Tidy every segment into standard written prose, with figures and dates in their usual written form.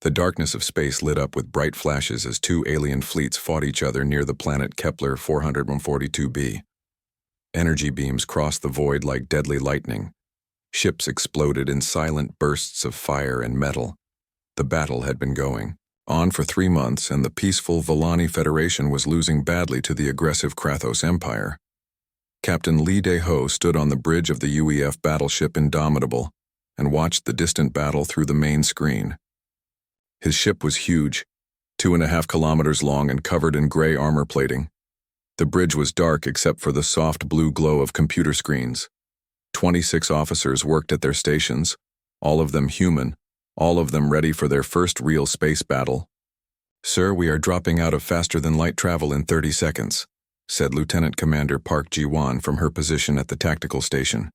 The darkness of space lit up with bright flashes as two alien fleets fought each other near the planet Kepler 442b. Energy beams crossed the void like deadly lightning. Ships exploded in silent bursts of fire and metal. The battle had been going on for 3 months, and the peaceful Volani Federation was losing badly to the aggressive Krathos Empire. Captain Lee Dae-ho stood on the bridge of the UEF battleship Indomitable and watched the distant battle through the main screen. His ship was huge, 2.5 kilometers long and covered in gray armor plating. The bridge was dark except for the soft blue glow of computer screens. 26 officers worked at their stations, all of them human, all of them ready for their first real space battle. "Sir, we are dropping out of faster-than-light travel in 30 seconds, said Lieutenant Commander Park Ji-won from her position at the tactical station.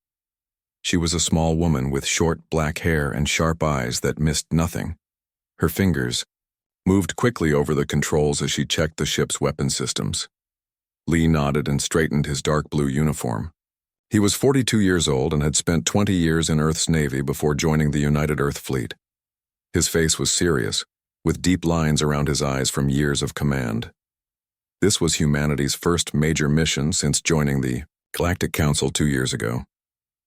She was a small woman with short black hair and sharp eyes that missed nothing. Her fingers moved quickly over the controls as she checked the ship's weapon systems. Lee nodded and straightened his dark blue uniform. He was 42 years old and had spent 20 years in Earth's Navy before joining the United Earth Fleet. His face was serious, with deep lines around his eyes from years of command. This was humanity's first major mission since joining the Galactic Council 2 years ago.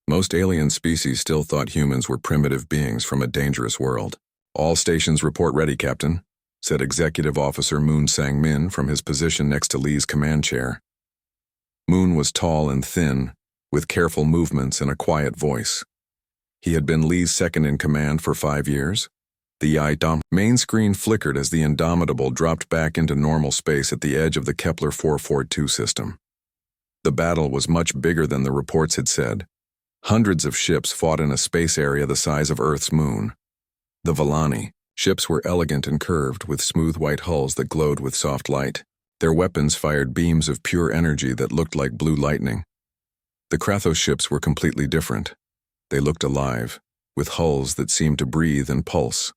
Most alien species still thought humans were primitive beings from a dangerous world. "All stations report ready, Captain," said Executive Officer Moon Sang-min from his position next to Lee's command chair. Moon was tall and thin, with careful movements and a quiet voice. He had been Lee's second-in-command for 5 years. The main screen flickered as the Indomitable dropped back into normal space at the edge of the Kepler 442 system. The battle was much bigger than the reports had said. Hundreds of ships fought in a space area the size of Earth's moon. The Volani ships were elegant and curved, with smooth white hulls that glowed with soft light. Their weapons fired beams of pure energy that looked like blue lightning. The Krathos ships were completely different. They looked alive, with hulls that seemed to breathe and pulse.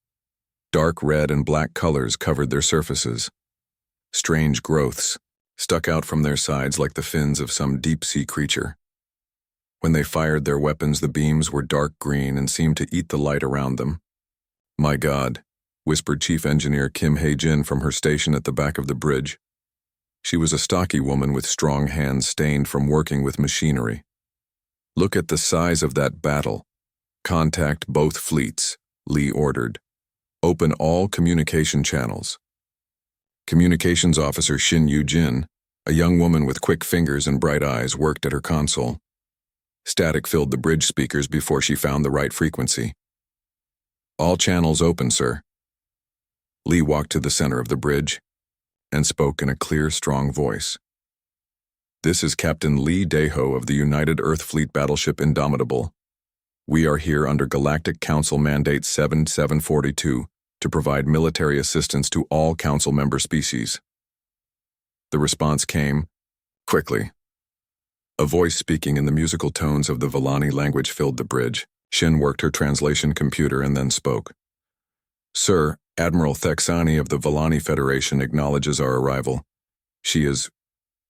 Dark red and black colors covered their surfaces. Strange growths stuck out from their sides like the fins of some deep-sea creature. When they fired their weapons, the beams were dark green and seemed to eat the light around them. "My God," whispered Chief Engineer Kim Hae-jin from her station at the back of the bridge. She was a stocky woman with strong hands stained from working with machinery. "Look at the size of that battle. Contact both fleets," Lee ordered. "Open all communication channels." Communications Officer Shin Yu-jin, a young woman with quick fingers and bright eyes, worked at her console. Static filled the bridge speakers before she found the right frequency. "All channels open, sir." Lee walked to the center of the bridge and spoke in a clear, strong voice. "This is Captain Lee Dae-ho of the United Earth Fleet Battleship Indomitable. We are here under Galactic Council Mandate 7742 to provide military assistance to all Council member species." The response came quickly. A voice speaking in the musical tones of the Volani language filled the bridge. Shin worked her translation computer and then spoke. "Sir, Admiral Thexani of the Volani Federation acknowledges our arrival. She is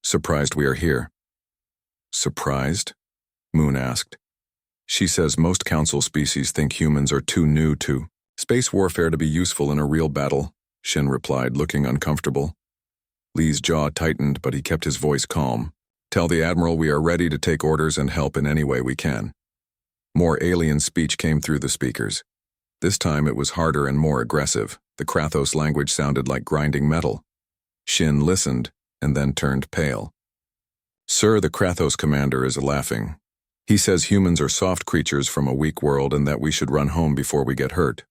surprised we are here." "Surprised?" Moon asked. "She says most Council species think humans are too new to space warfare to be useful in a real battle," Shin replied, looking uncomfortable. Lee's jaw tightened, but he kept his voice calm. "Tell the Admiral we are ready to take orders and help in any way we can." More alien speech came through the speakers. This time it was harder and more aggressive. The Krathos language sounded like grinding metal. Shin listened and then turned pale. "Sir, the Krathos commander is laughing. He says humans are soft creatures from a weak world and that we should run home before we get hurt."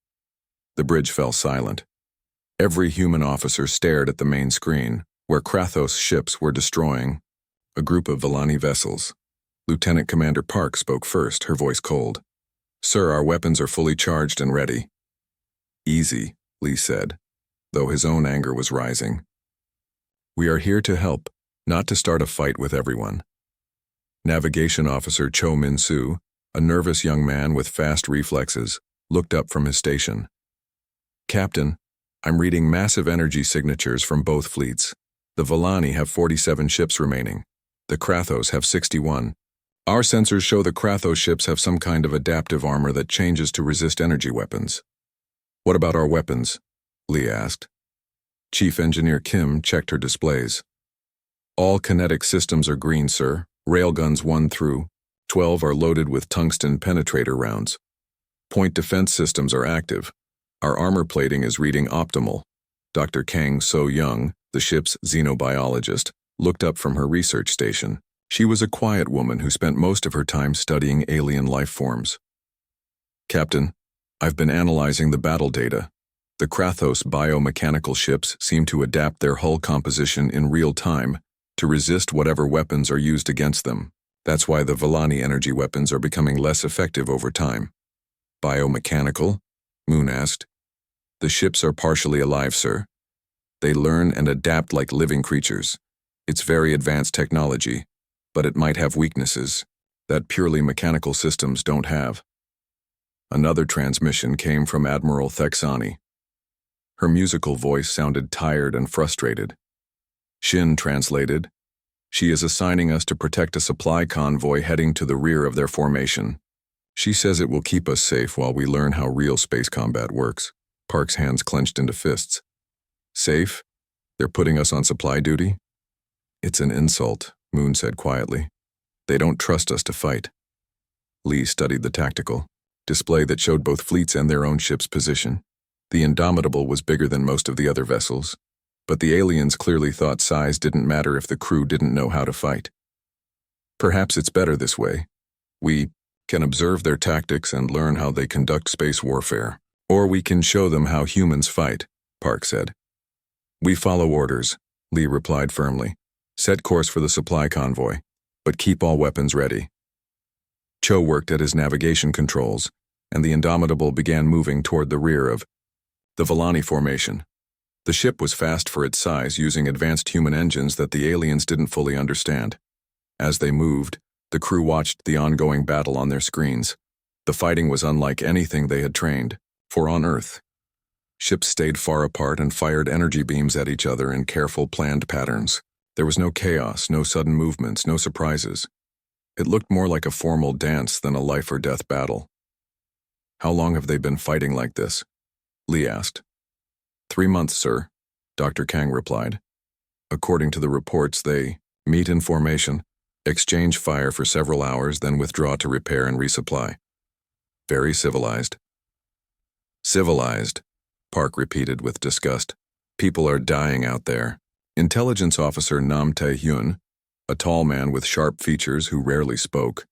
The bridge fell silent. Every human officer stared at the main screen, where Krathos ships were destroying a group of Volani vessels. Lieutenant Commander Park spoke first, her voice cold. "Sir, our weapons are fully charged and ready." "Easy," Lee said, though his own anger was rising. "We are here to help, not to start a fight with everyone." Navigation Officer Cho Min-soo, a nervous young man with fast reflexes, looked up from his station. "Captain, I'm reading massive energy signatures from both fleets. The Volani have 47 ships remaining. The Krathos have 61. Our sensors show the Krathos ships have some kind of adaptive armor that changes to resist energy weapons." "What about our weapons?" Lee asked. Chief Engineer Kim checked her displays. All kinetic systems are green, sir. Railguns 1 through 12 are loaded with tungsten penetrator rounds. Point defense systems are active. Our armor plating is reading optimal. Dr. Kang So-young, the ship's xenobiologist, looked up from her research station. She was a quiet woman who spent most of her time studying alien life forms. Captain, I've been analyzing the battle data. The Krathos biomechanical ships seem to adapt their hull composition in real time to resist whatever weapons are used against them. That's why the Vellani energy weapons are becoming less effective over time. Biomechanical? Moon asked. The ships are partially alive, sir. They learn and adapt like living creatures. It's very advanced technology, but it might have weaknesses that purely mechanical systems don't have. Another transmission came from Admiral Thexani. Her musical voice sounded tired and frustrated. Shin translated, "She is assigning us to protect a supply convoy heading to the rear of their formation. She says it will keep us safe while we learn how real space combat works." Park's hands clenched into fists. Safe? They're putting us on supply duty? It's an insult, Moon said quietly. They don't trust us to fight. Lee studied the tactical display that showed both fleets and their own ship's position. The Indomitable was bigger than most of the other vessels, but the aliens clearly thought size didn't matter if the crew didn't know how to fight. Perhaps it's better this way. We can observe their tactics and learn how they conduct space warfare. Or we can show them how humans fight, Park said. We follow orders, Lee replied firmly. Set course for the supply convoy, but keep all weapons ready. Cho worked at his navigation controls, and the Indomitable began moving toward the rear of the Vellani formation. The ship was fast for its size, using advanced human engines that the aliens didn't fully understand. As they moved, the crew watched the ongoing battle on their screens. The fighting was unlike anything they had trained for on Earth. Ships stayed far apart and fired energy beams at each other in careful, planned patterns. There was no chaos, no sudden movements, no surprises. It looked more like a formal dance than a life-or-death battle. How long have they been fighting like this? Lee asked. 3 months, sir, Dr. Kang replied. According to the reports, they meet in formation, exchange fire for several hours, then withdraw to repair and resupply. Very civilized. Civilized, Park repeated with disgust. People are dying out there. Intelligence Officer Nam Tae-hyun, a tall man with sharp features who rarely spoke,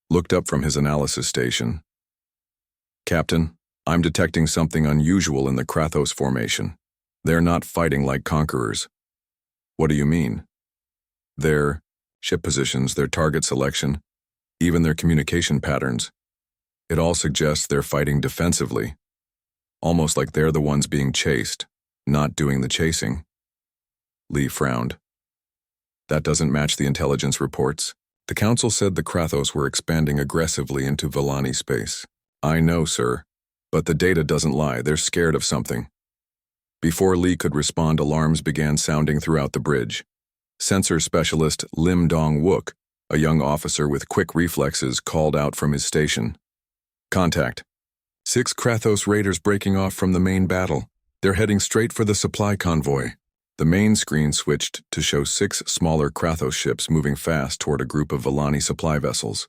looked up from his analysis station. Captain, I'm detecting something unusual in the Krathos formation. They're not fighting like conquerors. What do you mean? Their ship positions, their target selection, even their communication patterns. It all suggests they're fighting defensively. Almost like they're the ones being chased, not doing the chasing. Lee frowned. That doesn't match the intelligence reports. The Council said the Krathos were expanding aggressively into Vellani space. I know, sir, but the data doesn't lie. They're scared of something. Before Lee could respond, alarms began sounding throughout the bridge. Sensor specialist Lim Dong-wook, a young officer with quick reflexes, called out from his station. Contact. 6 Krathos raiders breaking off from the main battle. They're heading straight for the supply convoy. The main screen switched to show 6 smaller Krathos ships moving fast toward a group of Vellani supply vessels.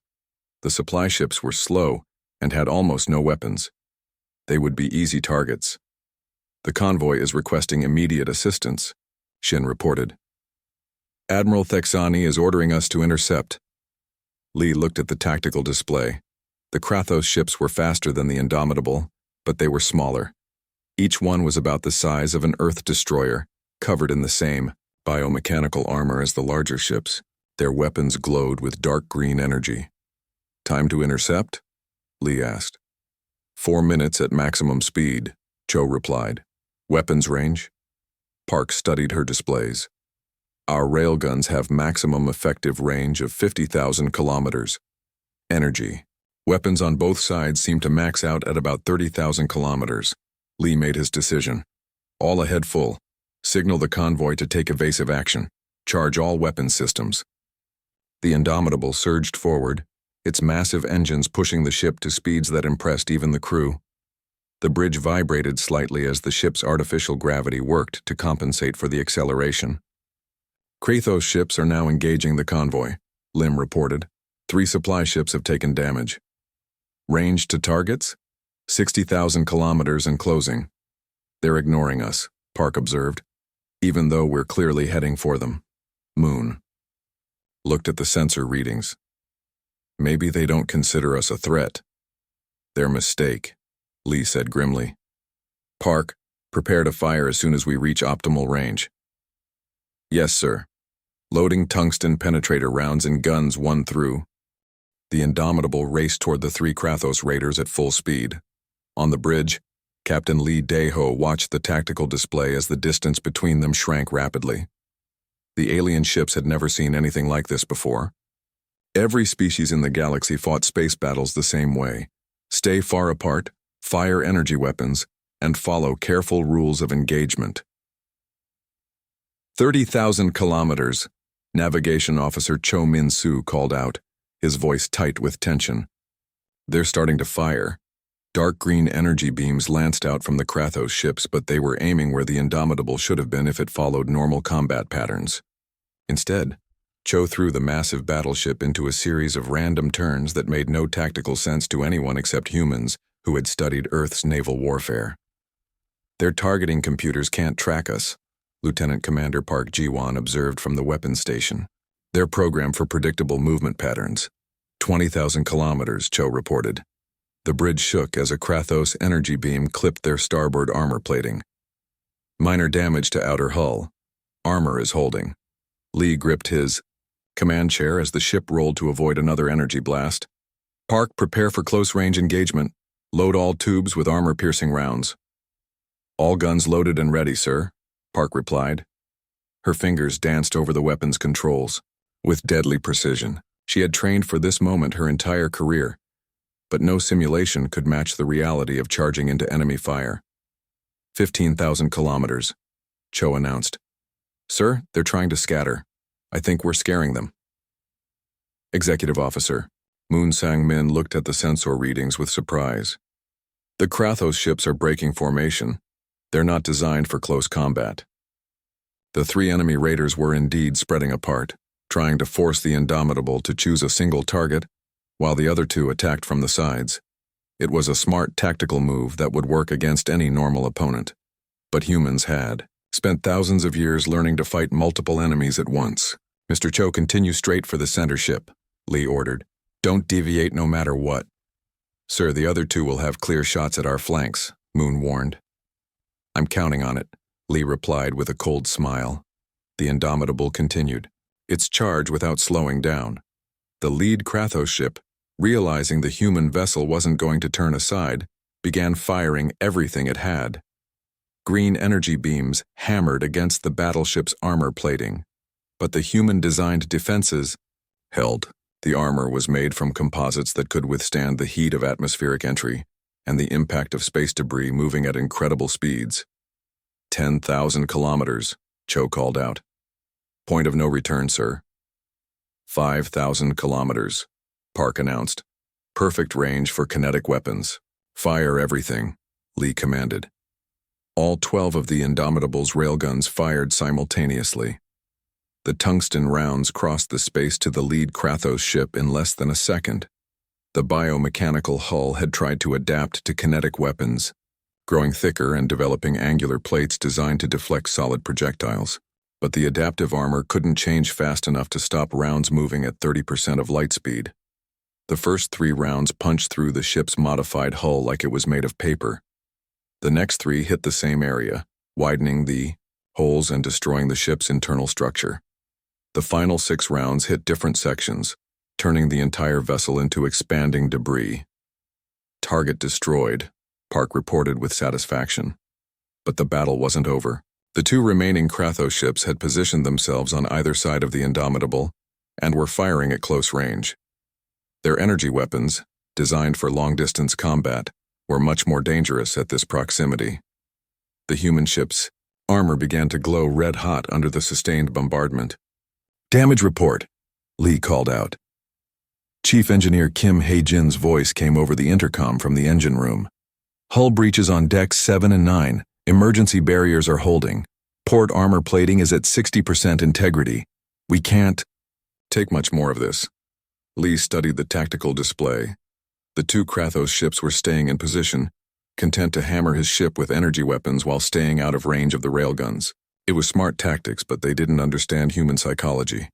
The supply ships were slow and had almost no weapons. They would be easy targets. The convoy is requesting immediate assistance, Shin reported. Admiral Thexani is ordering us to intercept. Lee looked at the tactical display. The Krathos ships were faster than the Indomitable, but they were smaller. Each one was about the size of an Earth destroyer, covered in the same biomechanical armor as the larger ships. Their weapons glowed with dark green energy. Time to intercept? Lee asked. 4 minutes at maximum speed, Cho replied. Weapons range? Park studied her displays. Our railguns have maximum effective range of 50,000 kilometers. Energy. Weapons on both sides seem to max out at about 30,000 kilometers. Lee made his decision. All ahead full. Signal the convoy to take evasive action. Charge all weapon systems. The Indomitable surged forward, its massive engines pushing the ship to speeds that impressed even the crew. The bridge vibrated slightly as the ship's artificial gravity worked to compensate for the acceleration. Kratos ships are now engaging the convoy, Lim reported. 3 supply ships have taken damage. Range to targets? 60,000 kilometers and closing. They're ignoring us, Park observed, even though we're clearly heading for them. Moon looked at the sensor readings. Maybe they don't consider us a threat. Their mistake, Lee said grimly. Park, prepare to fire as soon as we reach optimal range. Yes, sir. Loading tungsten penetrator rounds and guns 1 through. The Indomitable raced toward the 3 Kratos raiders at full speed. On the bridge, Captain Lee Daeho watched the tactical display as the distance between them shrank rapidly. The alien ships had never seen anything like this before. Every species in the galaxy fought space battles the same way. Stay far apart, fire energy weapons, and follow careful rules of engagement. 30,000 kilometers, Navigation Officer Cho Min-soo called out, his voice tight with tension. They're starting to fire. Dark green energy beams lanced out from the Kratos ships, but they were aiming where the Indomitable should have been if it followed normal combat patterns. Instead, Cho threw the massive battleship into a series of random turns that made no tactical sense to anyone except humans who had studied Earth's naval warfare. Their targeting computers can't track us, Lieutenant Commander Park Ji-won observed from the weapons station. They're programmed for predictable movement patterns. 20,000 kilometers, Cho reported. The bridge shook as a Kratos energy beam clipped their starboard armor plating. Minor damage to outer hull. Armor is holding. Lee gripped his command chair as the ship rolled to avoid another energy blast. Park, prepare for close-range engagement. Load all tubes with armor-piercing rounds. All guns loaded and ready, sir, Park replied. Her fingers danced over the weapon's controls. With deadly precision, she had trained for this moment her entire career, but no simulation could match the reality of charging into enemy fire. 15,000 kilometers, Cho announced. Sir, they're trying to scatter. I think we're scaring them. Executive Officer, Moon Sang-min looked at the sensor readings with surprise. The Kratos ships are breaking formation. They're not designed for close combat. The 3 enemy raiders were indeed spreading apart, trying to force the Indomitable to choose a single target, while the other 2 attacked from the sides. It was a smart tactical move that would work against any normal opponent. But humans had spent thousands of years learning to fight multiple enemies at once. Mr. Cho, continue straight for the center ship, Lee ordered. Don't deviate no matter what. Sir, the other 2 will have clear shots at our flanks, Moon warned. I'm counting on it, Lee replied with a cold smile. The Indomitable continued its charge without slowing down. The lead Kratos ship, realizing the human vessel wasn't going to turn aside, began firing everything it had. Green energy beams hammered against the battleship's armor plating, but the human-designed defenses held. The armor was made from composites that could withstand the heat of atmospheric entry and the impact of space debris moving at incredible speeds. 10,000 kilometers, Cho called out. Point of no return, sir. 5,000 kilometers, Park announced. Perfect range for kinetic weapons. Fire everything, Lee commanded. All 12 of the Indomitable's railguns fired simultaneously. The tungsten rounds crossed the space to the lead Kratos ship in less than a second. The biomechanical hull had tried to adapt to kinetic weapons, growing thicker and developing angular plates designed to deflect solid projectiles. But the adaptive armor couldn't change fast enough to stop rounds moving at 30% of light speed. The first 3 rounds punched through the ship's modified hull like it was made of paper. The next 3 hit the same area, widening the holes and destroying the ship's internal structure. The final 6 rounds hit different sections, turning the entire vessel into expanding debris. Target destroyed, Park reported with satisfaction. But the battle wasn't over. The 2 remaining Kratos ships had positioned themselves on either side of the Indomitable and were firing at close range. Their energy weapons, designed for long-distance combat, were much more dangerous at this proximity. The human ship's armor began to glow red-hot under the sustained bombardment. Damage report, Lee called out. Chief Engineer Kim Hae-jin's voice came over the intercom from the engine room. Hull breaches on decks 7 and 9. Emergency barriers are holding. Port armor plating is at 60% integrity. We can't take much more of this. Lee studied the tactical display. The two Krathos ships were staying in position, content to hammer his ship with energy weapons while staying out of range of the railguns. It was smart tactics, but they didn't understand human psychology.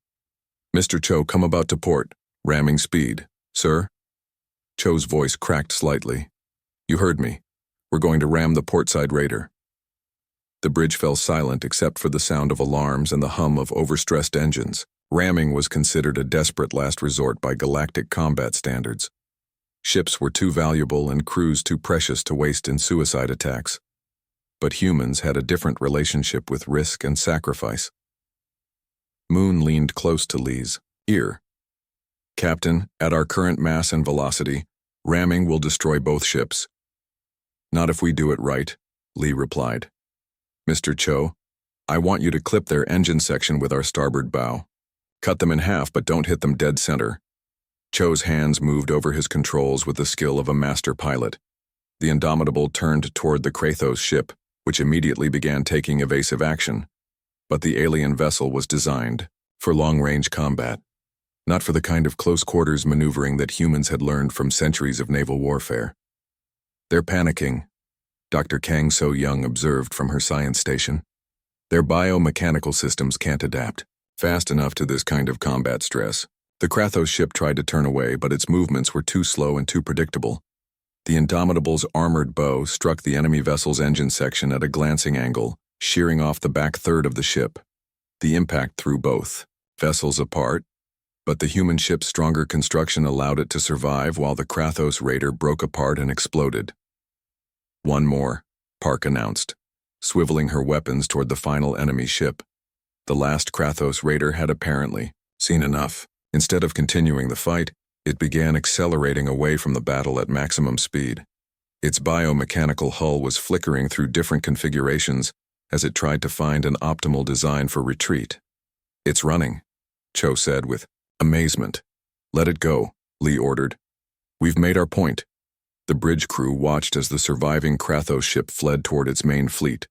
Mr. Cho, come about to port. Ramming speed. Sir? Cho's voice cracked slightly. You heard me. We're going to ram the portside raider. The bridge fell silent except for the sound of alarms and the hum of overstressed engines. Ramming was considered a desperate last resort by galactic combat standards. Ships were too valuable and crews too precious to waste in suicide attacks. But humans had a different relationship with risk and sacrifice. Moon leaned close to Lee's ear. Captain, at our current mass and velocity, ramming will destroy both ships. Not if we do it right, Lee replied. Mr. Cho, I want you to clip their engine section with our starboard bow. Cut them in half, but don't hit them dead center. Cho's hands moved over his controls with the skill of a master pilot. The Indomitable turned toward the Krathos ship, which immediately began taking evasive action. But the alien vessel was designed for long-range combat, not for the kind of close-quarters maneuvering that humans had learned from centuries of naval warfare. They're panicking, Dr. Kang So-young observed from her science station. Their biomechanical systems can't adapt fast enough to this kind of combat stress. The Krathos ship tried to turn away, but its movements were too slow and too predictable. The Indomitable's armored bow struck the enemy vessel's engine section at a glancing angle, shearing off the back third of the ship. The impact threw both vessels apart, but the human ship's stronger construction allowed it to survive while the Krathos raider broke apart and exploded. One more, Park announced, swiveling her weapons toward the final enemy ship. The last Krathos raider had apparently seen enough. Instead of continuing the fight, it began accelerating away from the battle at maximum speed. Its biomechanical hull was flickering through different configurations as it tried to find an optimal design for retreat. It's running, Cho said with amazement. Let it go, Lee ordered. We've made our point. The bridge crew watched as the surviving Krathos ship fled toward its main fleet.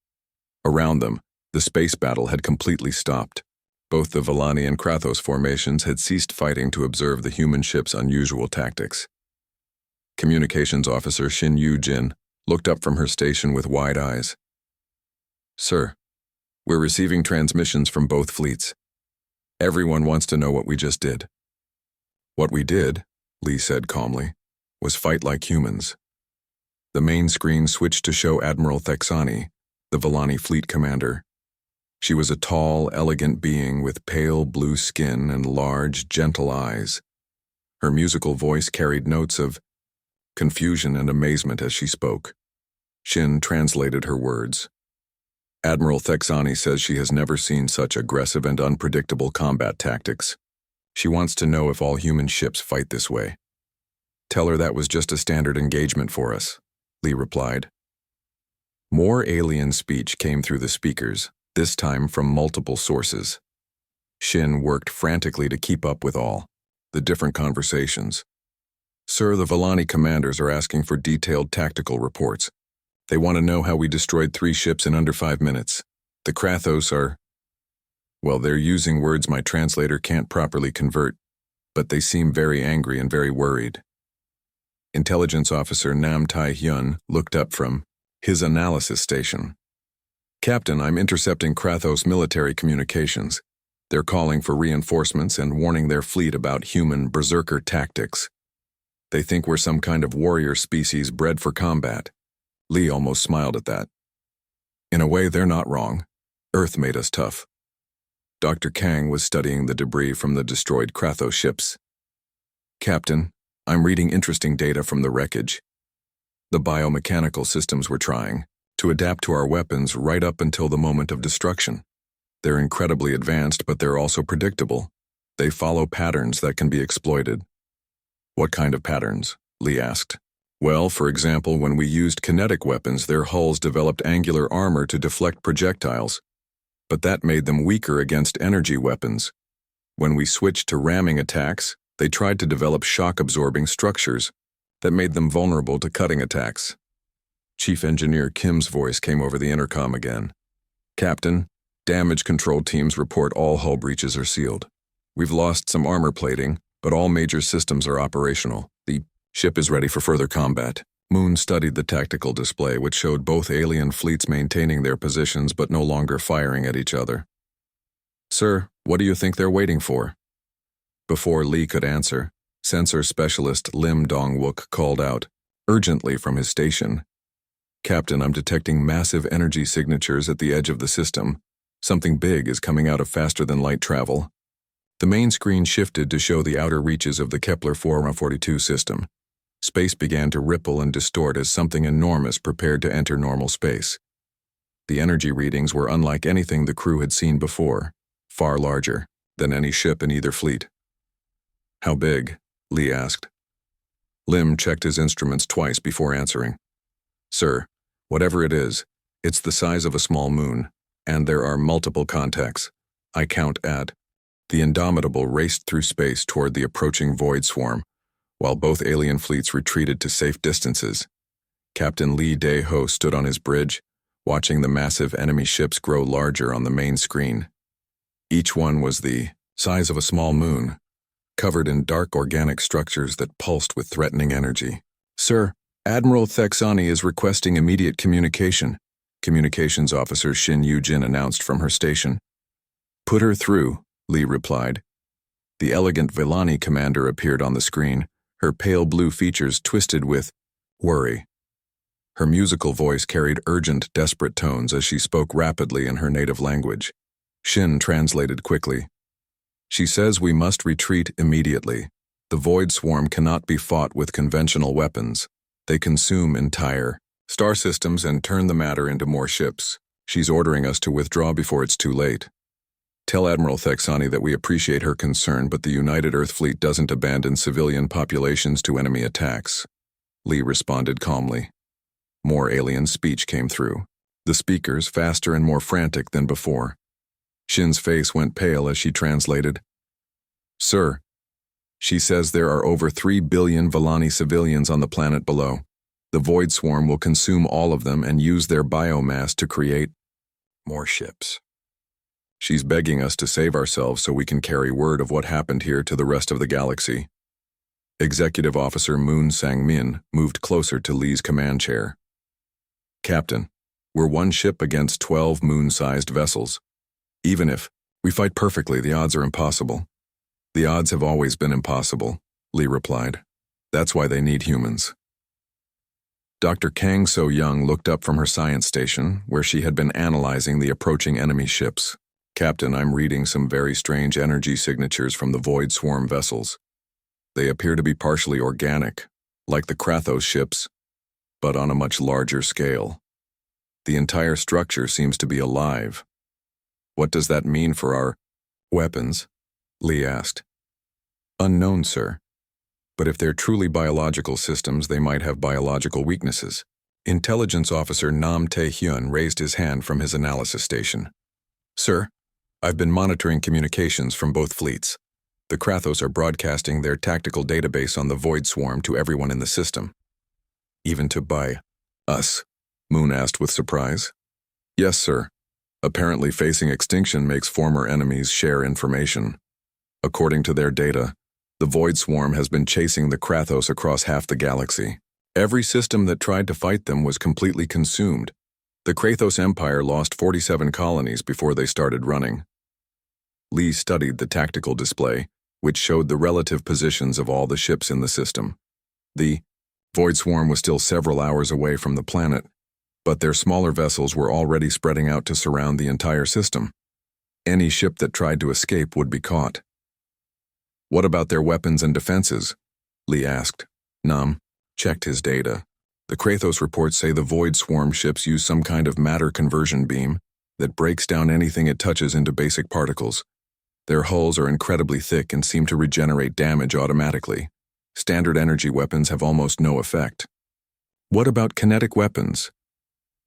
Around them, the space battle had completely stopped. Both the Vellani and Krathos formations had ceased fighting to observe the human ship's unusual tactics. Communications Officer Shin Yu-jin looked up from her station with wide eyes. Sir, we're receiving transmissions from both fleets. Everyone wants to know what we just did. What we did, Lee said calmly, was fight like humans. The main screen switched to show Admiral Thexani, the Vellani fleet commander. She was a tall, elegant being with pale blue skin and large, gentle eyes. Her musical voice carried notes of confusion and amazement as she spoke. Shin translated her words. Admiral Thexani says she has never seen such aggressive and unpredictable combat tactics. She wants to know if all human ships fight this way. Tell her that was just a standard engagement for us, Lee replied. More alien speech came through the speakers, this time from multiple sources. Shin worked frantically to keep up with all the different conversations. Sir, the Vellani commanders are asking for detailed tactical reports. They want to know how we destroyed 3 ships in under 5 minutes. The Krathos are... Well, they're using words my translator can't properly convert, but they seem very angry and very worried. Intelligence Officer Nam Tai-hyun looked up from his analysis station. Captain, I'm intercepting Krathos military communications. They're calling for reinforcements and warning their fleet about human berserker tactics. They think we're some kind of warrior species bred for combat. Lee almost smiled at that. In a way, they're not wrong. Earth made us tough. Dr. Kang was studying the debris from the destroyed Krathos ships. Captain, I'm reading interesting data from the wreckage. The biomechanical systems we're trying to adapt to our weapons right up until the moment of destruction. They're incredibly advanced, but they're also predictable. They follow patterns that can be exploited. What kind of patterns? Lee asked. Well, for example, when we used kinetic weapons, their hulls developed angular armor to deflect projectiles, but that made them weaker against energy weapons. When we switched to ramming attacks, they tried to develop shock-absorbing structures that made them vulnerable to cutting attacks. Chief Engineer Kim's voice came over the intercom again. Captain, damage control teams report all hull breaches are sealed. We've lost some armor plating, but all major systems are operational. The ship is ready for further combat. Moon studied the tactical display, which showed both alien fleets maintaining their positions but no longer firing at each other. Sir, what do you think they're waiting for? Before Lee could answer, sensor specialist Lim Dong-wook called out, urgently from his station. Captain, I'm detecting massive energy signatures at the edge of the system. Something big is coming out of faster-than-light travel. The main screen shifted to show the outer reaches of the Kepler 442 system. Space began to ripple and distort as something enormous prepared to enter normal space. The energy readings were unlike anything the crew had seen before, far larger than any ship in either fleet. How big? Lee asked. Lim checked his instruments twice before answering. Sir, whatever it is, it's the size of a small moon, and there are multiple contacts. I count at. The Indomitable raced through space toward the approaching void swarm, while both alien fleets retreated to safe distances. Captain Lee Dae-ho stood on his bridge, watching the massive enemy ships grow larger on the main screen. Each one was the size of a small moon, covered in dark organic structures that pulsed with threatening energy. Sir, Admiral Thexani is requesting immediate communication, Communications Officer Shin Yu-jin announced from her station. Put her through, Lee replied. The elegant Villani commander appeared on the screen, her pale blue features twisted with worry. Her musical voice carried urgent, desperate tones as she spoke rapidly in her native language. Shin translated quickly. She says we must retreat immediately. The void swarm cannot be fought with conventional weapons. They consume entire star systems and turn the matter into more ships. She's ordering us to withdraw before it's too late. Tell Admiral Thexani that we appreciate her concern, but the United Earth Fleet doesn't abandon civilian populations to enemy attacks. Lee responded calmly. More alien speech came through, the speakers faster and more frantic than before. Shin's face went pale as she translated. Sir, she says there are over 3 billion Villani civilians on the planet below. The void swarm will consume all of them and use their biomass to create more ships. She's begging us to save ourselves so we can carry word of what happened here to the rest of the galaxy. Executive Officer Moon Sang-min moved closer to Lee's command chair. Captain, we're one ship against 12 moon-sized vessels. Even if we fight perfectly, the odds are impossible. The odds have always been impossible, Lee replied. That's why they need humans. Dr. Kang So-young looked up from her science station, where she had been analyzing the approaching enemy ships. Captain, I'm reading some very strange energy signatures from the void swarm vessels. They appear to be partially organic, like the Krathos ships, but on a much larger scale. The entire structure seems to be alive. What does that mean for our weapons? Lee asked. Unknown, sir. But if they're truly biological systems, they might have biological weaknesses. Intelligence Officer Nam Tae-hyun raised his hand from his analysis station. Sir, I've been monitoring communications from both fleets. The Krathos are broadcasting their tactical database on the void swarm to everyone in the system. Even to us? Moon asked with surprise. Yes, sir. Apparently facing extinction makes former enemies share information. According to their data, the void swarm has been chasing the Krathos across half the galaxy. Every system that tried to fight them was completely consumed. The Krathos Empire lost 47 colonies before they started running. Lee studied the tactical display, which showed the relative positions of all the ships in the system. The void swarm was still several hours away from the planet, but their smaller vessels were already spreading out to surround the entire system. Any ship that tried to escape would be caught. What about their weapons and defenses? Lee asked. Nam checked his data. The Krathos reports say the void swarm ships use some kind of matter conversion beam that breaks down anything it touches into basic particles. Their hulls are incredibly thick and seem to regenerate damage automatically. Standard energy weapons have almost no effect. What about kinetic weapons?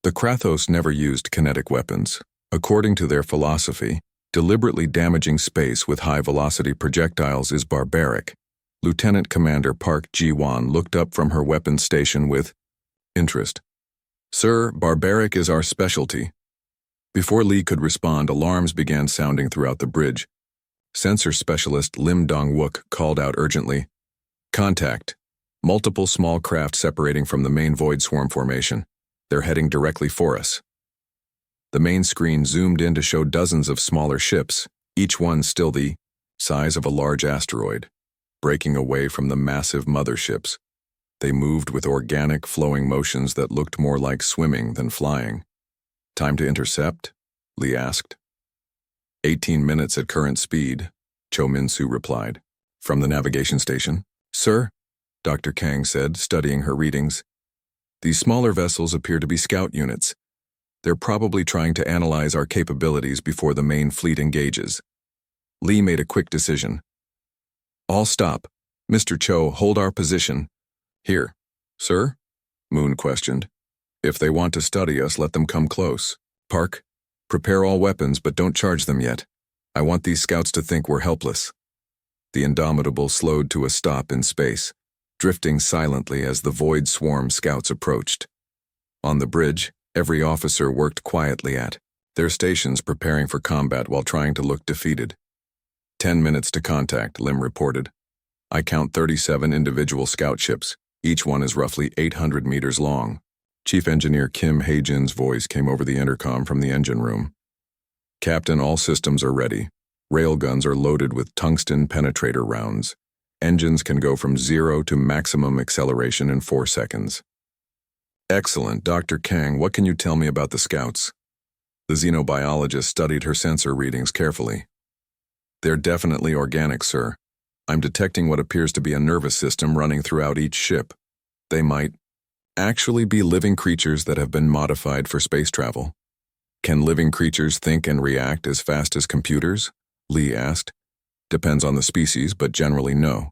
The Krathos never used kinetic weapons. According to their philosophy, deliberately damaging space with high-velocity projectiles is barbaric. Lieutenant Commander Park Ji-won looked up from her weapons station with interest. Sir, barbaric is our specialty. Before Lee could respond, alarms began sounding throughout the bridge. Sensor specialist Lim Dong-wook called out urgently, "Contact. Multiple small craft separating from the main void swarm formation. They're heading directly for us." The main screen zoomed in to show dozens of smaller ships, each one still the size of a large asteroid, breaking away from the massive motherships. They moved with organic, flowing motions that looked more like swimming than flying. "Time to intercept?" Lee asked. 18 minutes at current speed, Cho Min-soo replied. From the navigation station. "Sir," Dr. Kang said, studying her readings. "These smaller vessels appear to be scout units. They're probably trying to analyze our capabilities before the main fleet engages." Lee made a quick decision. "All stop. Mr. Cho, hold our position." "Here." "Sir?" Moon questioned. "If they want to study us, let them come close. Park, prepare all weapons, but don't charge them yet. I want these scouts to think we're helpless." The Indomitable slowed to a stop in space, drifting silently as the void swarm scouts approached. On the bridge, every officer worked quietly at their stations, preparing for combat while trying to look defeated. 10 minutes to contact, Lim reported. "I count 37 individual scout ships. Each one is roughly 800 meters long." Chief Engineer Kim Hae-jin's voice came over the intercom from the engine room. "Captain, all systems are ready. Railguns are loaded with tungsten penetrator rounds. Engines can go from 0 to maximum acceleration in 4 seconds. "Excellent. Dr. Kang, what can you tell me about the scouts?" The xenobiologist studied her sensor readings carefully. "They're definitely organic, sir. I'm detecting what appears to be a nervous system running throughout each ship. They might actually be living creatures that have been modified for space travel." "Can living creatures think and react as fast as computers?" Lee asked. "Depends on the species, but generally no.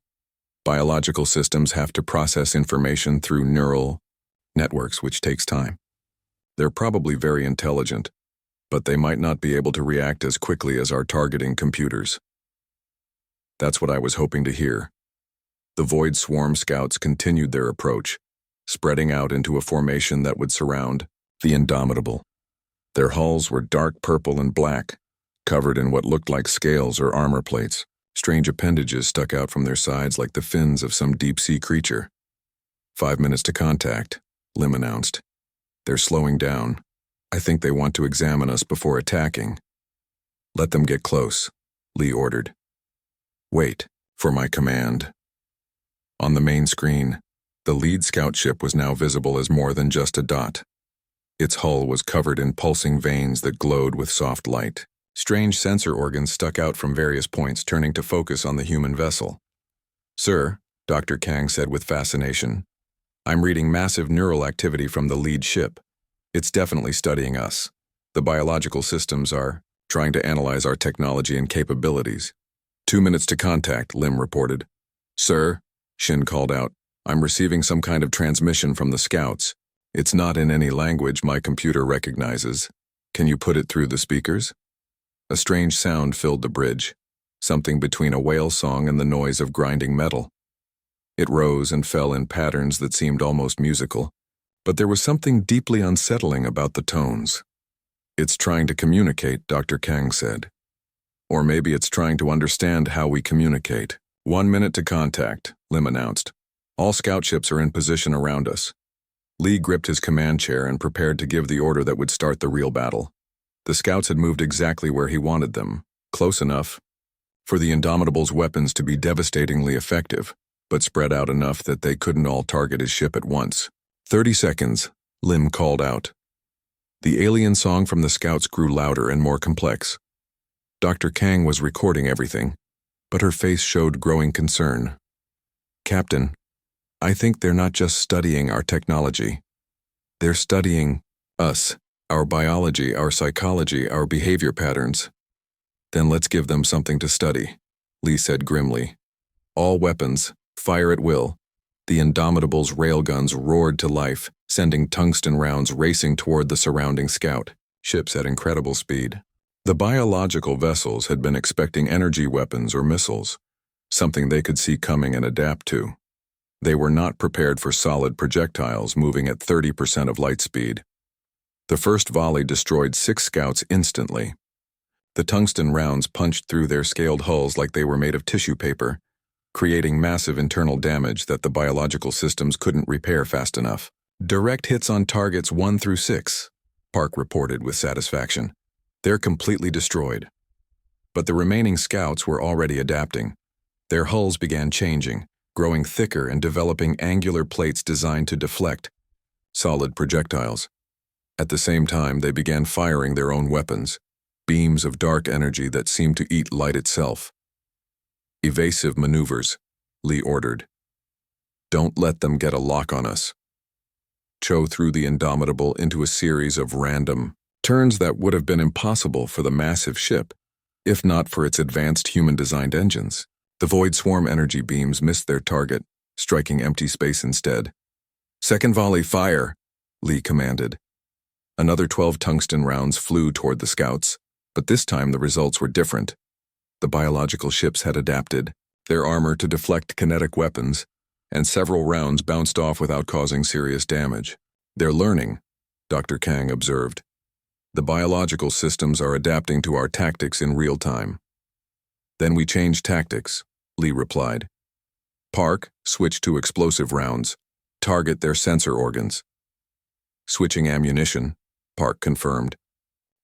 Biological systems have to process information through neural networks, which takes time. They're probably very intelligent, but they might not be able to react as quickly as our targeting computers." That's what I was hoping to hear. The Void Swarm scouts continued their approach, spreading out into a formation that would surround the Indomitable. Their hulls were dark purple and black, covered in what looked like scales or armor plates. Strange appendages stuck out from their sides like the fins of some deep-sea creature. 5 minutes to contact, Lim announced. "They're slowing down. I think they want to examine us before attacking." "Let them get close," Lee ordered. "Wait for my command." On the main screen, the lead scout ship was now visible as more than just a dot. Its hull was covered in pulsing veins that glowed with soft light. Strange sensor organs stuck out from various points, turning to focus on the human vessel. "Sir," Dr. Kang said with fascination, "I'm reading massive neural activity from the lead ship. It's definitely studying us. The biological systems are trying to analyze our technology and capabilities." 2 minutes to contact, Lim reported. "Sir," Shin called out, "I'm receiving some kind of transmission from the scouts. It's not in any language my computer recognizes. Can you put it through the speakers?" A strange sound filled the bridge, something between a whale song and the noise of grinding metal. It rose and fell in patterns that seemed almost musical, but there was something deeply unsettling about the tones. "It's trying to communicate," Dr. Kang said. "Or maybe it's trying to understand how we communicate." 1 minute to contact, Lim announced. "All scout ships are in position around us." Lee gripped his command chair and prepared to give the order that would start the real battle. The scouts had moved exactly where he wanted them, close enough for the Indomitable's weapons to be devastatingly effective, but spread out enough that they couldn't all target his ship at once. 30 seconds, Lim called out. The alien song from the scouts grew louder and more complex. Dr. Kang was recording everything, but her face showed growing concern. "Captain, I think they're not just studying our technology. They're studying us. Our biology, our psychology, our behavior patterns." "Then let's give them something to study," Lee said grimly. "All weapons, fire at will." The Indomitable's railguns roared to life, sending tungsten rounds racing toward the surrounding scout ships at incredible speed. The biological vessels had been expecting energy weapons or missiles, something they could see coming and adapt to. They were not prepared for solid projectiles moving at 30% of light speed. The first volley destroyed 6 scouts instantly. The tungsten rounds punched through their scaled hulls like they were made of tissue paper, creating massive internal damage that the biological systems couldn't repair fast enough. Direct hits on targets 1 through 6, Park reported with satisfaction. They're completely destroyed. But the remaining scouts were already adapting. Their hulls began changing, growing thicker and developing angular plates designed to deflect solid projectiles. At the same time, they began firing their own weapons, beams of dark energy that seemed to eat light itself. Evasive maneuvers, Lee ordered. Don't let them get a lock on us. Cho threw the Indomitable into a series of random turns that would have been impossible for the massive ship, if not for its advanced human-designed engines. The Void Swarm energy beams missed their target, striking empty space instead. Second volley, fire, Lee commanded. Another 12 tungsten rounds flew toward the scouts, but this time the results were different. The biological ships had adapted, their armor to deflect kinetic weapons, and several rounds bounced off without causing serious damage. They're learning, Dr. Kang observed. The biological systems are adapting to our tactics in real time. Then we changed tactics, Lee replied. Park, switch to explosive rounds. Target their sensor organs. Switching ammunition, Park confirmed.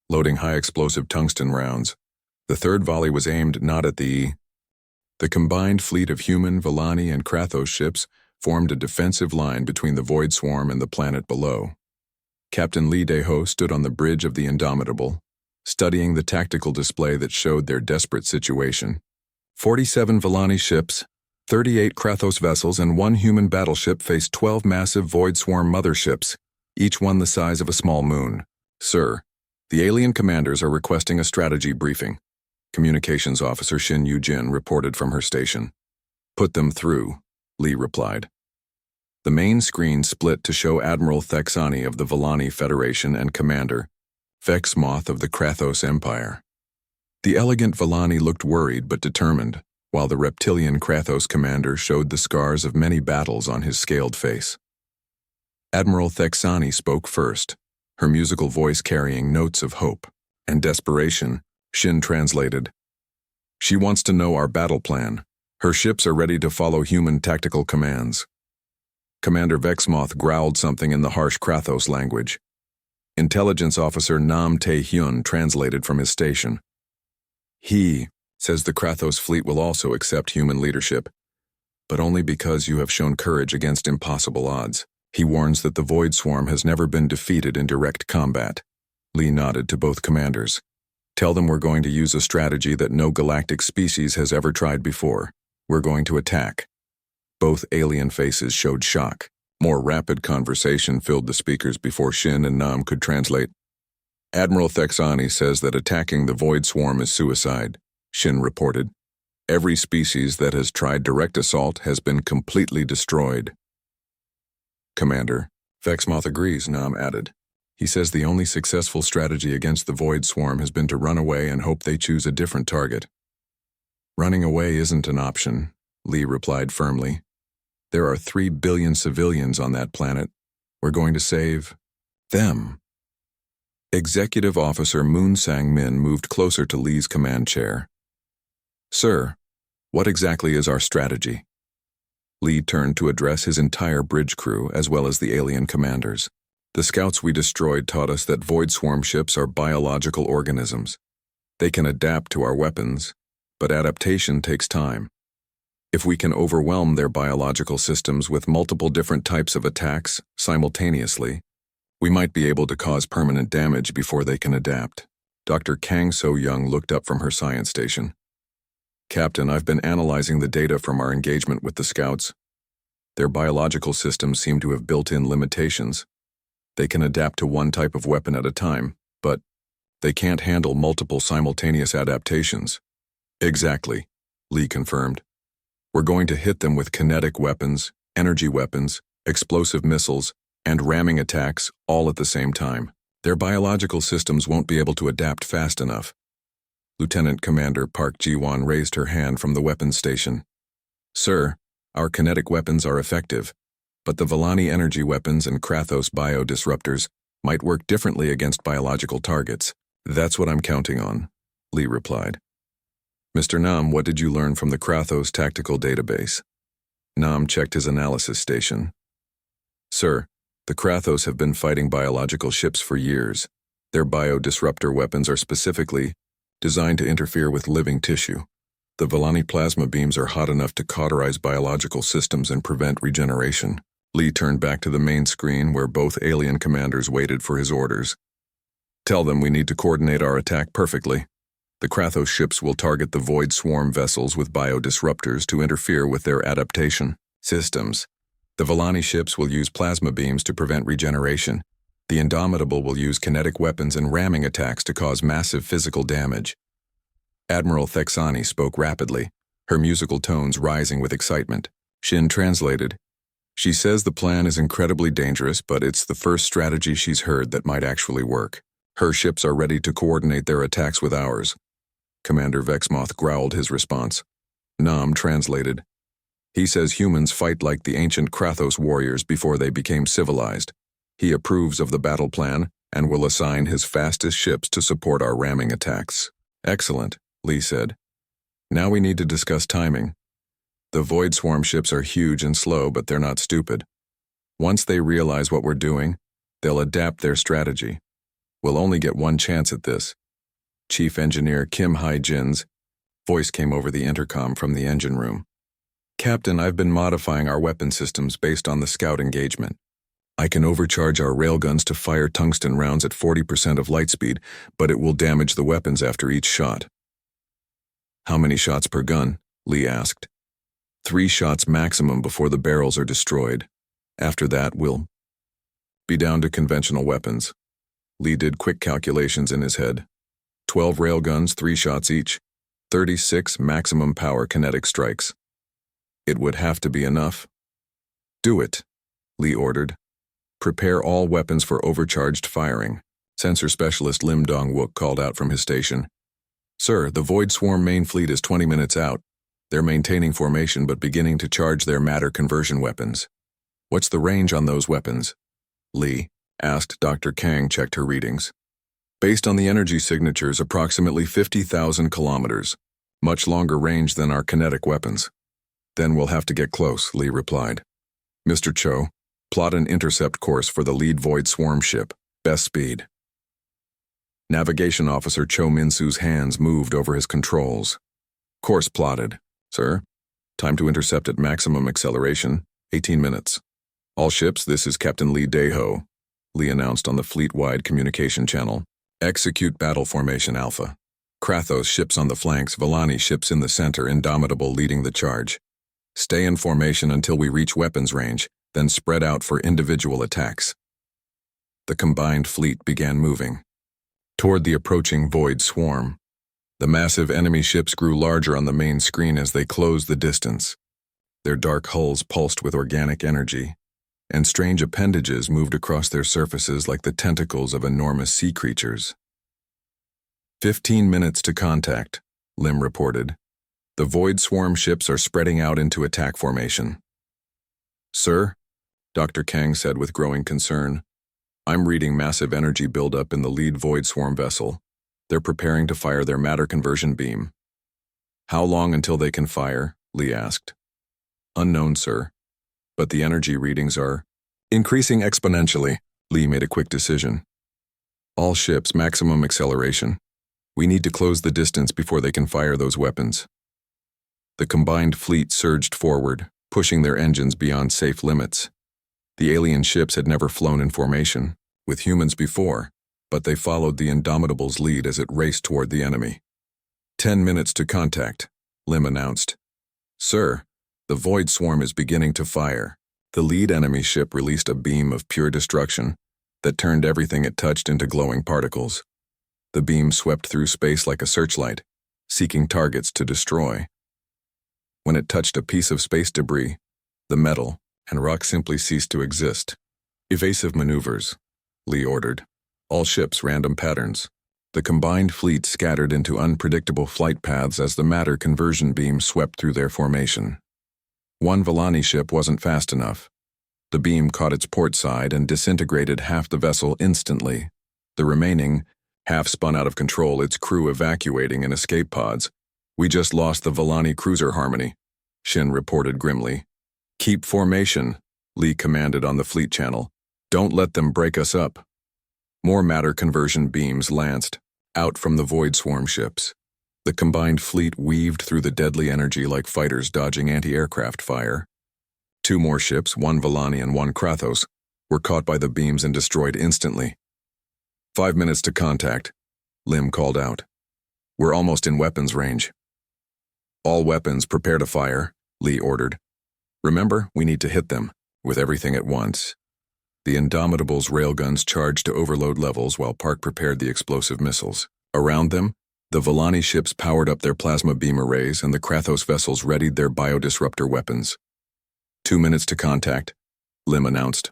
Loading high-explosive tungsten rounds. The third volley was aimed not at the combined fleet of human, Villani, and Krathos ships formed a defensive line between the Void Swarm and the planet below. Captain Lee Daeho stood on the bridge of the Indomitable, studying the tactical display that showed their desperate situation. 47 Villani ships, 38 Krathos vessels, and 1 human battleship faced 12 massive Void Swarm motherships, each one the size of a small moon. Sir, the alien commanders are requesting a strategy briefing. Communications Officer Shin Yu-jin reported from her station. Put them through, Lee replied. The main screen split to show Admiral Thexani of the Villani Federation and Commander Vex Moth of the Krathos Empire. The elegant Villani looked worried but determined, while the reptilian Krathos commander showed the scars of many battles on his scaled face. Admiral Thexani spoke first, her musical voice carrying notes of hope and desperation. Shin translated. She wants to know our battle plan. Her ships are ready to follow human tactical commands. Commander Vexmoth growled something in the harsh Krathos language. Intelligence Officer Nam Tae-hyun translated from his station. He says the Krathos fleet will also accept human leadership, but only because you have shown courage against impossible odds. He warns that the Void Swarm has never been defeated in direct combat. Lee nodded to both commanders. Tell them we're going to use a strategy that no galactic species has ever tried before. We're going to attack. Both alien faces showed shock. More rapid conversation filled the speakers before Shin and Nam could translate. Admiral Thexani says that attacking the Void Swarm is suicide, Shin reported. Every species that has tried direct assault has been completely destroyed. Commander, Vexmoth agrees, Nam added. He says the only successful strategy against the Void Swarm has been to run away and hope they choose a different target. Running away isn't an option, Lee replied firmly. There are 3 billion civilians on that planet. We're going to save them. Executive Officer Moon Sang-min moved closer to Lee's command chair. Sir, what exactly is our strategy? Lee turned to address his entire bridge crew as well as the alien commanders. The scouts we destroyed taught us that Void Swarm ships are biological organisms. They can adapt to our weapons, but adaptation takes time. If we can overwhelm their biological systems with multiple different types of attacks simultaneously, we might be able to cause permanent damage before they can adapt. Dr. Kang So-young looked up from her science station. Captain, I've been analyzing the data from our engagement with the scouts. Their biological systems seem to have built-in limitations. They can adapt to one type of weapon at a time, but they can't handle multiple simultaneous adaptations. Exactly, Lee confirmed. We're going to hit them with kinetic weapons, energy weapons, explosive missiles, and ramming attacks all at the same time. Their biological systems won't be able to adapt fast enough. Lieutenant Commander Park Ji-won raised her hand from the weapons station. Sir, Our kinetic weapons are effective, but the Volani energy weapons and Krathos bio-disruptors might work differently against biological targets. That's what I'm counting on, Lee replied. Mr. Nam, what did you learn from the Krathos tactical database? Nam checked his analysis station. Sir, the Krathos have been fighting biological ships for years. Their bio-disruptor weapons are specifically designed to interfere with living tissue. The Volani plasma beams are hot enough to cauterize biological systems and prevent regeneration. Lee turned back to the main screen where both alien commanders waited for his orders. Tell them we need to coordinate our attack perfectly. The Krathos ships will target the Void Swarm vessels with bio-disruptors to interfere with their adaptation systems. The Volani ships will use plasma beams to prevent regeneration. The Indomitable will use kinetic weapons and ramming attacks to cause massive physical damage. Admiral Thexani spoke rapidly, her musical tones rising with excitement. Shin translated. She says the plan is incredibly dangerous, but it's the first strategy she's heard that might actually work. Her ships are ready to coordinate their attacks with ours. Commander Vexmoth growled his response. Nam translated. He says humans fight like the ancient Krathos warriors before they became civilized. He approves of the battle plan and will assign his fastest ships to support our ramming attacks. Excellent, Lee said. Now we need to discuss timing. The Void Swarm ships are huge and slow, but they're not stupid. Once they realize what we're doing, they'll adapt their strategy. We'll only get one chance at this. Chief Engineer Kim Hai-jin's voice came over the intercom from the engine room. Captain, I've been modifying our weapon systems based on the scout engagement. I can overcharge our railguns to fire tungsten rounds at 40% of light speed, but it will damage the weapons after each shot. How many shots per gun? Lee asked. 3 shots maximum before the barrels are destroyed. After that, we'll be down to conventional weapons. Lee did quick calculations in his head. 12 railguns, 3 shots each. 36 maximum power kinetic strikes. It would have to be enough. Do it, Lee ordered. Prepare all weapons for overcharged firing. Sensor Specialist Lim Dong-wook called out from his station. Sir, the Void Swarm main fleet is 20 minutes out. They're maintaining formation but beginning to charge their matter conversion weapons. What's the range on those weapons? Lee asked. Dr. Kang checked her readings. Based on the energy signatures, approximately 50,000 kilometers. Much longer range than our kinetic weapons. Then we'll have to get close, Lee replied. Mr. Cho, plot an intercept course for the lead Void Swarm ship. Best speed. Navigation Officer Cho Min-soo's hands moved over his controls. Course plotted. Sir, time to intercept at maximum acceleration, 18 minutes. All ships, this is Captain Lee Dae-ho, Lee announced on the fleet-wide communication channel. Execute battle formation Alpha. Krathos ships on the flanks, Volani ships in the center, Indomitable leading the charge. Stay in formation until we reach weapons range, then spread out for individual attacks. The combined fleet began moving toward the approaching Void Swarm. The massive enemy ships grew larger on the main screen as they closed the distance. Their dark hulls pulsed with organic energy, and strange appendages moved across their surfaces like the tentacles of enormous sea creatures. 15 minutes to contact, Lim reported. The Void Swarm ships are spreading out into attack formation. Sir, Dr. Kang said with growing concern, I'm reading massive energy buildup in the lead Void Swarm vessel. They're preparing to fire their matter conversion beam. How long until they can fire? Lee asked. Unknown, sir. But the energy readings are increasing exponentially. Lee made a quick decision. All ships, maximum acceleration. We need to close the distance before they can fire those weapons. The combined fleet surged forward, pushing their engines beyond safe limits. The alien ships had never flown in formation with humans before, but they followed the Indomitable's lead as it raced toward the enemy. 10 minutes to contact, Lim announced. Sir, the Void Swarm is beginning to fire. The lead enemy ship released a beam of pure destruction that turned everything it touched into glowing particles. The beam swept through space like a searchlight, seeking targets to destroy. When it touched a piece of space debris, the metal and rock simply ceased to exist. Evasive maneuvers, Lee ordered. All ships, random patterns. The combined fleet scattered into unpredictable flight paths as the matter conversion beam swept through their formation. One Volani ship wasn't fast enough. The beam caught its port side and disintegrated half the vessel instantly. The remaining half spun out of control, its crew evacuating in escape pods. "We just lost the Volani cruiser Harmony," Shin reported grimly. "Keep formation," Lee commanded on the fleet channel. "Don't let them break us up." More matter conversion beams lanced out from the Void Swarm ships. The combined fleet weaved through the deadly energy like fighters dodging anti-aircraft fire. Two more ships, one Volani and one Krathos, were caught by the beams and destroyed instantly. 5 minutes to contact, Lim called out. "We're almost in weapons range." "All weapons prepare to fire," Lee ordered. "Remember, we need to hit them, with everything at once." The Indomitable's railguns charged to overload levels while Park prepared the explosive missiles. Around them, the Volani ships powered up their plasma beam arrays and the Krathos vessels readied their biodisruptor weapons. 2 minutes to contact, Lim announced.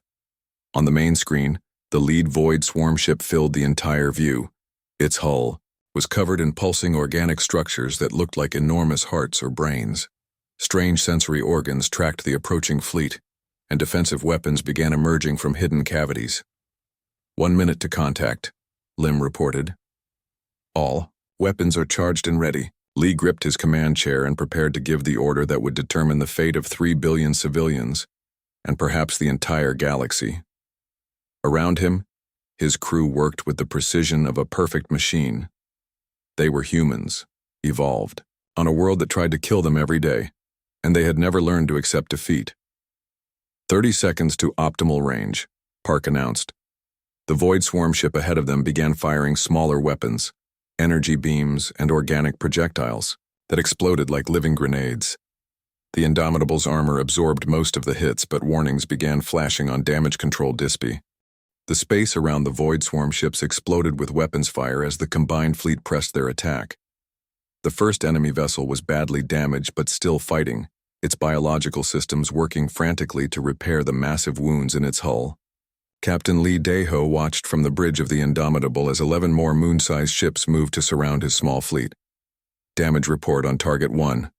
On the main screen, the lead Void Swarm ship filled the entire view. Its hull was covered in pulsing organic structures that looked like enormous hearts or brains. Strange sensory organs tracked the approaching fleet, and defensive weapons began emerging from hidden cavities. 1 minute to contact, Lim reported. "All weapons are charged and ready." Lee gripped his command chair and prepared to give the order that would determine the fate of 3 billion civilians, and perhaps the entire galaxy. Around him, his crew worked with the precision of a perfect machine. They were humans, evolved, on a world that tried to kill them every day, and they had never learned to accept defeat. 30 seconds to optimal range, Park announced. The Void Swarm ship ahead of them began firing smaller weapons, energy beams and organic projectiles, that exploded like living grenades. The Indomitable's armor absorbed most of the hits, but warnings began flashing on damage control display. The space around the Void Swarm ships exploded with weapons fire as the combined fleet pressed their attack. The first enemy vessel was badly damaged but still fighting, its biological systems working frantically to repair the massive wounds in its hull. Captain Lee Daeho watched from the bridge of the Indomitable as 11 more moon-sized ships moved to surround his small fleet. "Damage report on Target 1,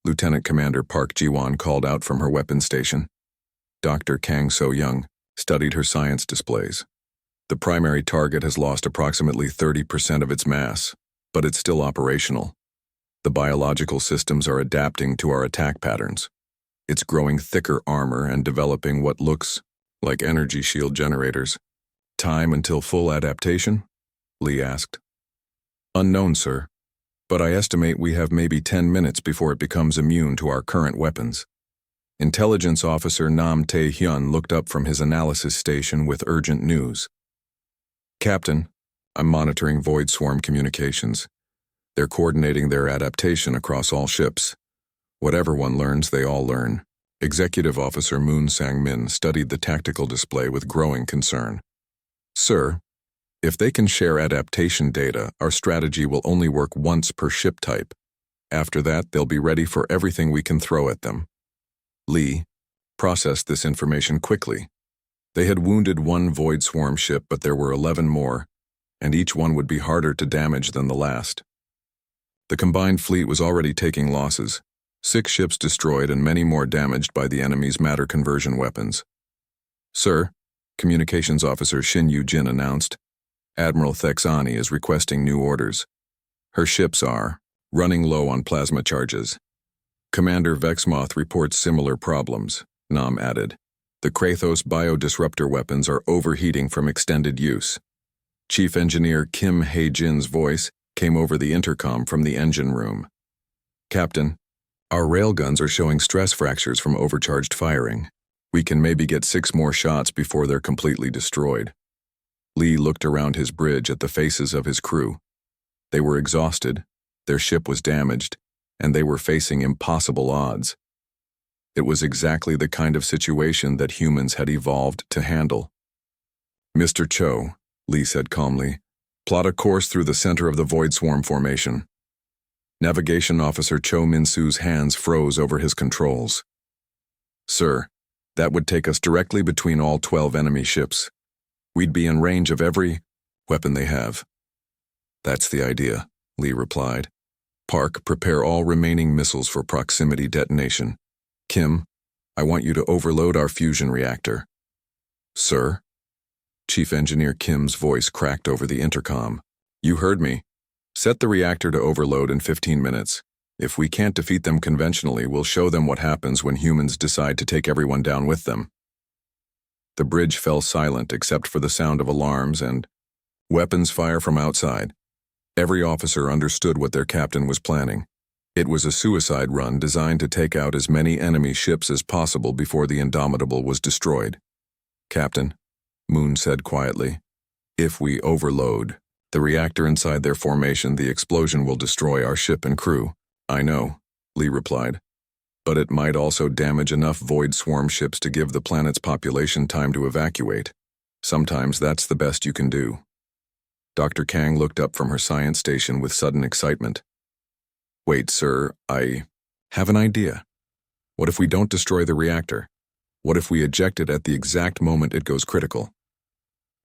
Lieutenant Commander Park Ji-won called out from her weapons station. Dr. Kang So-young studied her science displays. "The primary target has lost approximately 30% of its mass, but it's still operational. The biological systems are adapting to our attack patterns. It's growing thicker armor and developing what looks like energy shield generators." "Time until full adaptation?" Lee asked. "Unknown, sir, but I estimate we have maybe 10 minutes before it becomes immune to our current weapons." Intelligence Officer Nam Tae-hyun looked up from his analysis station with urgent news. "Captain, I'm monitoring Void Swarm communications. They're coordinating their adaptation across all ships. Whatever one learns, they all learn." Executive Officer Moon Sang-min studied the tactical display with growing concern. "Sir, if they can share adaptation data, our strategy will only work once per ship type. After that, they'll be ready for everything we can throw at them." Lee processed this information quickly. They had wounded one Void Swarm ship, but there were 11 more, and each one would be harder to damage than the last. The combined fleet was already taking losses, 6 ships destroyed and many more damaged by the enemy's matter conversion weapons. "Sir," Communications Officer Shin Yu-jin announced, "Admiral Thexani is requesting new orders. Her ships are running low on plasma charges." "Commander Vexmoth reports similar problems," Nam added. "The Krathos biodisruptor weapons are overheating from extended use." Chief Engineer Kim Hae-jin's voice came over the intercom from the engine room. "Captain, our railguns are showing stress fractures from overcharged firing. We can maybe get 6 more shots before they're completely destroyed." Lee looked around his bridge at the faces of his crew. They were exhausted, their ship was damaged, and they were facing impossible odds. It was exactly the kind of situation that humans had evolved to handle. "Mr. Cho," Lee said calmly, "plot a course through the center of the Void Swarm formation." Navigation Officer Cho Min-soo's hands froze over his controls. "Sir, that would take us directly between all 12 enemy ships. We'd be in range of every weapon they have." "That's the idea," Lee replied. "Park, prepare all remaining missiles for proximity detonation. Kim, I want you to overload our fusion reactor. Sir? Chief Engineer Kim's voice cracked over the intercom. You heard me. Set the reactor to overload in 15 minutes. If we can't defeat them conventionally, we'll show them what happens when humans decide to take everyone down with them. The bridge fell silent except for the sound of alarms and weapons fire from outside. Every officer understood what their captain was planning. It was a suicide run designed to take out as many enemy ships as possible before the Indomitable was destroyed. Captain, Moon said quietly, if we overload the reactor inside their formation, the explosion will destroy our ship and crew. I know, Lee replied. But it might also damage enough void swarm ships to give the planet's population time to evacuate. Sometimes that's the best you can do. Dr. Kang looked up from her science station with sudden excitement. Wait, sir, I have an idea. What if we don't destroy the reactor? What if we eject it at the exact moment it goes critical?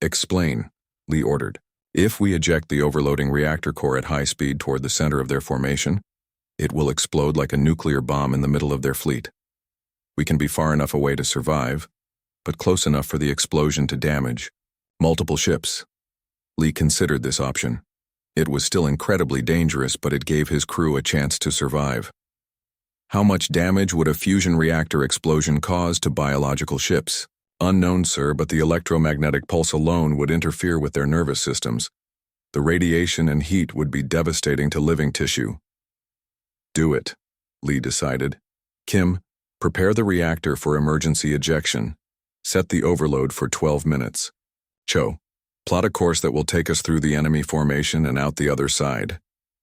Explain, Lee ordered. If we eject the overloading reactor core at high speed toward the center of their formation, it will explode like a nuclear bomb in the middle of their fleet. We can be far enough away to survive, but close enough for the explosion to damage multiple ships. Lee considered this option. It was still incredibly dangerous, but it gave his crew a chance to survive. How much damage would a fusion reactor explosion cause to biological ships? Unknown, sir, but the electromagnetic pulse alone would interfere with their nervous systems. The radiation and heat would be devastating to living tissue. Do it, Lee decided. Kim, prepare the reactor for emergency ejection. Set the overload for 12 minutes. Cho, plot a course that will take us through the enemy formation and out the other side.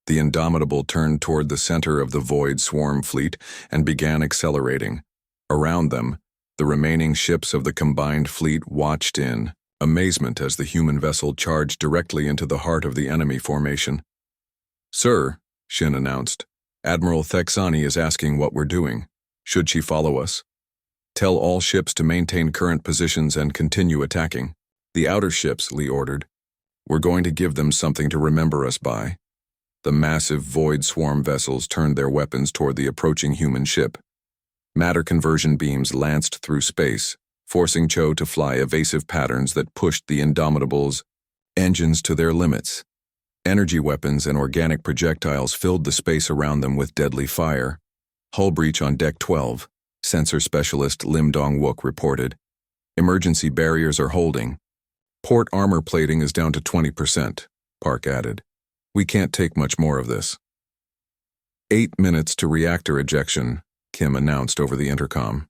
The Indomitable turned toward the center of the Void Swarm fleet and began accelerating. Around them, the remaining ships of the combined fleet watched in amazement as the human vessel charged directly into the heart of the enemy formation. Sir, Shin announced, Admiral Thexani is asking what we're doing. Should she follow us? Tell all ships to maintain current positions and continue attacking. The outer ships, Lee ordered. We're going to give them something to remember us by. The massive Void Swarm vessels turned their weapons toward the approaching human ship. Matter conversion beams lanced through space, forcing Cho to fly evasive patterns that pushed the Indomitable's engines to their limits. Energy weapons and organic projectiles filled the space around them with deadly fire. Hull breach on Deck 12, sensor specialist Lim Dong-wook reported. Emergency barriers are holding. Port armor plating is down to 20%, Park added. We can't take much more of this. 8 minutes to reactor ejection, Kim announced over the intercom.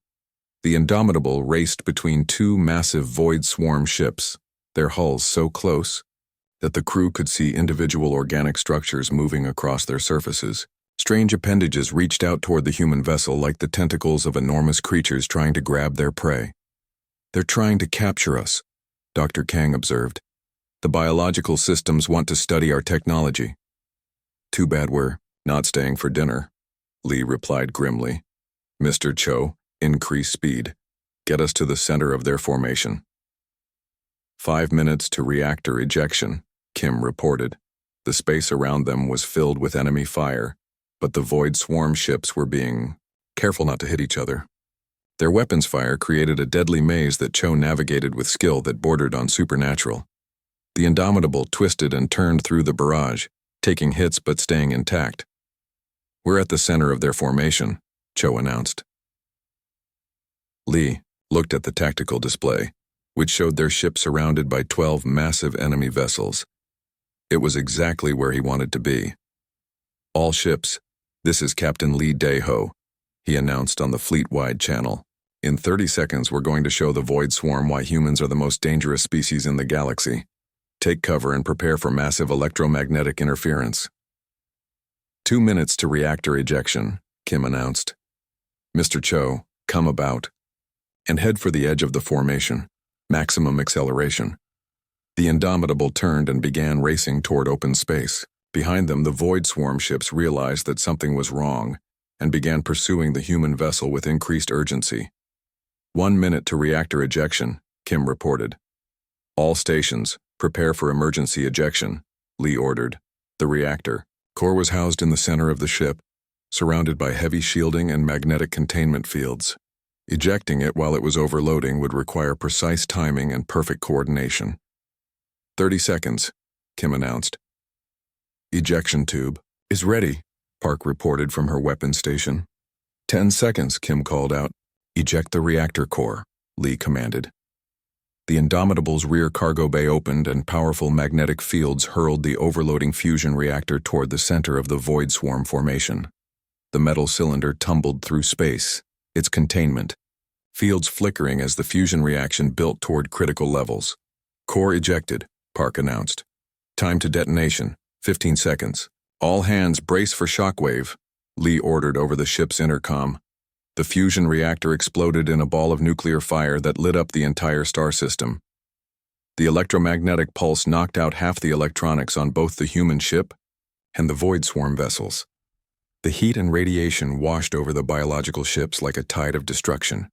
The Indomitable raced between two massive Void Swarm ships, their hulls so close that the crew could see individual organic structures moving across their surfaces. Strange appendages reached out toward the human vessel like the tentacles of enormous creatures trying to grab their prey. They're trying to capture us, Dr. Kang observed. The biological systems want to study our technology. Too bad we're not staying for dinner, Lee replied grimly. Mr. Cho, increase speed. Get us to the center of their formation. 5 minutes to reactor ejection, Kim reported. The space around them was filled with enemy fire, but the Void Swarm ships were being careful not to hit each other. Their weapons fire created a deadly maze that Cho navigated with skill that bordered on supernatural. The Indomitable twisted and turned through the barrage, taking hits but staying intact. We're at the center of their formation, Cho announced. Lee looked at the tactical display, which showed their ship surrounded by 12 massive enemy vessels. It was exactly where he wanted to be. All ships, this is Captain Lee Dae-ho, he announced on the fleet-wide channel. In 30 seconds, we're going to show the Void Swarm why humans are the most dangerous species in the galaxy. Take cover and prepare for massive electromagnetic interference. 2 minutes to reactor ejection, Kim announced. Mr. Cho, come about and head for the edge of the formation. Maximum acceleration. The Indomitable turned and began racing toward open space. Behind them, the Void Swarm ships realized that something was wrong and began pursuing the human vessel with increased urgency. 1 minute to reactor ejection, Kim reported. All stations, prepare for emergency ejection, Lee ordered. The reactor core was housed in the center of the ship, surrounded by heavy shielding and magnetic containment fields. Ejecting it while it was overloading would require precise timing and perfect coordination. 30 seconds, Kim announced. Ejection tube is ready, Park reported from her weapons station. 10 seconds, Kim called out. Eject the reactor core, Lee commanded. The Indomitable's rear cargo bay opened and powerful magnetic fields hurled the overloading fusion reactor toward the center of the void swarm formation. The metal cylinder tumbled through space, its containment, fields flickering as the fusion reaction built toward critical levels. Core ejected, Park announced. Time to detonation, 15 seconds. All hands brace for shockwave, Lee ordered over the ship's intercom. The fusion reactor exploded in a ball of nuclear fire that lit up the entire star system. The electromagnetic pulse knocked out half the electronics on both the human ship and the void swarm vessels. The heat and radiation washed over the biological ships like a tide of destruction.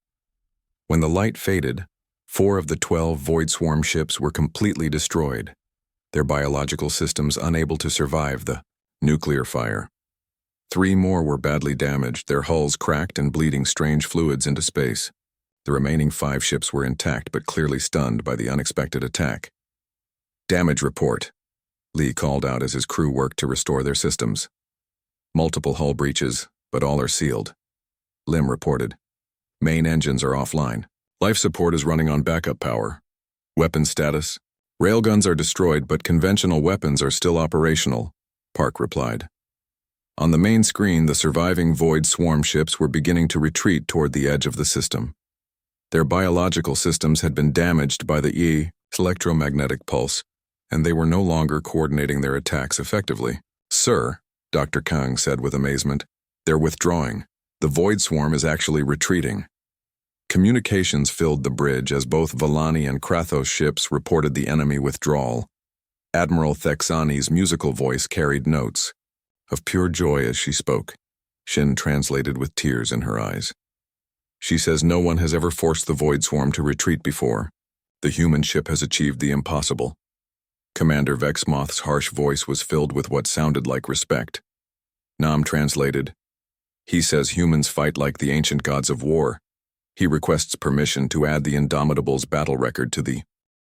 When the light faded, 4 of the 12 void swarm ships were completely destroyed, their biological systems unable to survive the nuclear fire. 3 more were badly damaged, their hulls cracked and bleeding strange fluids into space. The remaining 5 ships were intact but clearly stunned by the unexpected attack. Damage report, Lee called out as his crew worked to restore their systems. Multiple hull breaches, but all are sealed. Lim reported. Main engines are offline. Life support is running on backup power. Weapons status? Railguns are destroyed, but conventional weapons are still operational, Park replied. On the main screen, the surviving void swarm ships were beginning to retreat toward the edge of the system. Their biological systems had been damaged by the electromagnetic pulse, and they were no longer coordinating their attacks effectively. Sir, Dr. Kang said with amazement, they're withdrawing. The void swarm is actually retreating. Communications filled the bridge as both Valani and Krathos ships reported the enemy withdrawal. Admiral Thexani's musical voice carried notes of pure joy as she spoke. Shin translated with tears in her eyes. She says no one has ever forced the void swarm to retreat before. The human ship has achieved the impossible. Commander Vexmoth's harsh voice was filled with what sounded like respect. Nam translated. He says humans fight like the ancient gods of war. He requests permission to add the Indomitable's battle record to the